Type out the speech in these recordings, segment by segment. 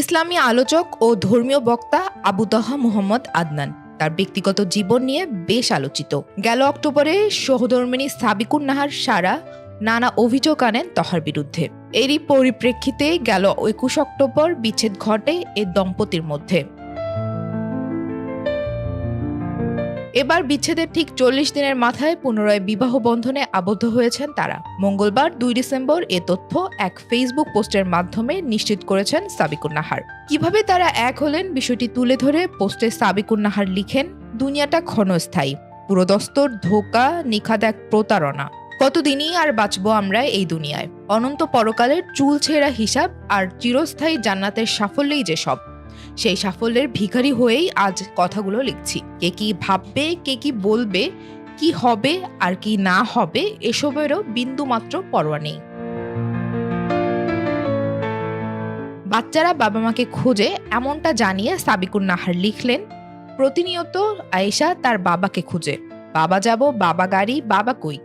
ইসলামী আলোচক ও ধর্মীয় বক্তা আবু তাহা মুহাম্মদ আদনান তার ব্যক্তিগত জীবন নিয়ে বেশ আলোচিত। গেল অক্টোবরে সহধর্মিণী সাবিকুন নাহার সারা নানা অভিযোগ আনেন তহার বিরুদ্ধে। এরই পরিপ্রেক্ষিতে গেল ২১ অক্টোবর বিচ্ছেদ ঘটে এ দম্পতির মধ্যে। এবার বিচ্ছেদের ঠিক ৪০ দিনের মাথায় পুনরায় বিবাহ বন্ধনে আবদ্ধ হয়েছেন তারা। মঙ্গলবার ২ ডিসেম্বর এ তথ্য এক ফেসবুক পোস্টের মাধ্যমে নিশ্চিত করেছেন সাবিকুন নাহার। কিভাবে তারা এক হলেন বিষয়টি তুলে ধরে পোস্টে সাবিকুন নাহার লিখেন, দুনিয়াটা ক্ষণস্থায়ী, পুরোদস্তর ধোঁকা, নিখাদ এক প্রতারণা। কতদিনই আর বাঁচবো আমরা এই দুনিয়ায়, অনন্ত পরকালের চুল ছেঁড়া হিসাব আর চিরস্থায়ী জান্নাতের সাফল্যেই যে সব। সেই সাফল্যের ভিখারি হয়েই আজ কথাগুলো লিখছি। কে কি ভাববে, কে কি বলবে, কি হবে আর কি না হবে এসবেরও বিন্দু মাত্র পরোয়া নেই। বাচ্চারা বাবা মাকে খোঁজে এমনটা জানিয়ে সাবিকুন নাহার লিখলেন, প্রতিনিয়ত আয়েশা তার বাবাকে খুঁজে, বাবা যাব, বাবা গাড়ি, বাবা কই।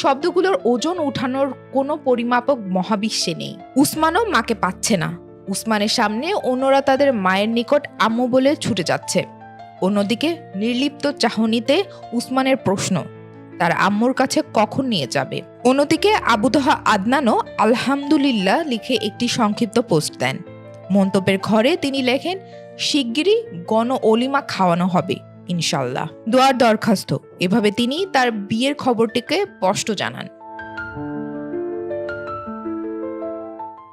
শব্দগুলোর ওজন উঠানোর কোনো পরিমাপক মহাবিশ্বে নেই। উসমানও মাকে পাচ্ছে না। উসমানের সামনে অন্যরা তাদের মায়ের নিকট আম্মু বলে ছুটে যাচ্ছে। অন্যদিকে নির্লিপ্ত চাহনিতে উসমানের প্রশ্ন, তার আম্মুর কাছে কখন নিয়ে যাবে। অন্যদিকে আবু তাহা আদনানও আলহামদুলিল্লাহ লিখে একটি সংক্ষিপ্ত পোস্ট দেন। মন্তব্যের ঘরে তিনি লেখেন, শিগগিরই গণ অলিমা খাওয়ানো হবে ইনশাল্লাহ, দোয়ার দরখাস্ত। এভাবে তিনি তার বিয়ের খবরটিকে স্পষ্ট জানান।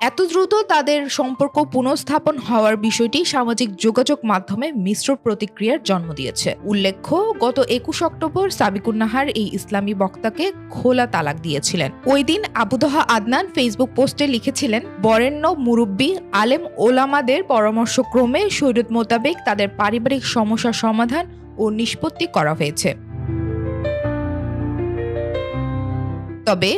এত দ্রুত তাদের সম্পর্ক পুনঃস্থাপন হওয়ার বিষয়টি সামাজিক যোগাযোগ মাধ্যমে মিশ্র প্রতিক্রিয়ার জন্ম দিয়েছে। উল্লেখ্য, গত ২১ অক্টোবর সাবিকুন নাহার এই ইসলামী বক্তাকে খোলা তালাক দিয়েছিলেন। ওই দিন আবু তাহা আদনান ফেসবুক পোস্টে লিখেছিলেন, বরেণ্য মুরব্বী আলেম ওলামাদের পরামর্শক্রমে শরীয়ত মোতাবেক তাদের পারিবারিক সমস্যার সমাধান ও নিষ্পত্তি করা হয়েছে। তবে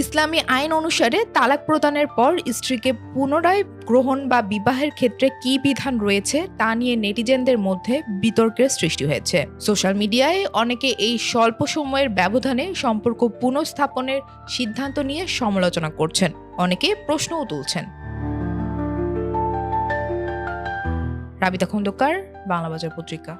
ইসলামী আইন অনুসারে তালাক প্রদানের পর স্ত্রীকে পুনরায় গ্রহণ বা বিবাহের ক্ষেত্রে কি বিধান রয়েছে তা নিয়ে নেটিজেনদের মধ্যে বিতর্কের সৃষ্টি হয়েছে। সোশ্যাল মিডিয়ায় অনেকে এই স্বল্প সময়ের ব্যবধানে সম্পর্ক পুনঃস্থাপনের সিদ্ধান্ত নিয়ে সমালোচনা করছেন, অনেকে প্রশ্নও তুলছেন। রাবিতা খন্দকার, বাংলা বাজার পত্রিকা।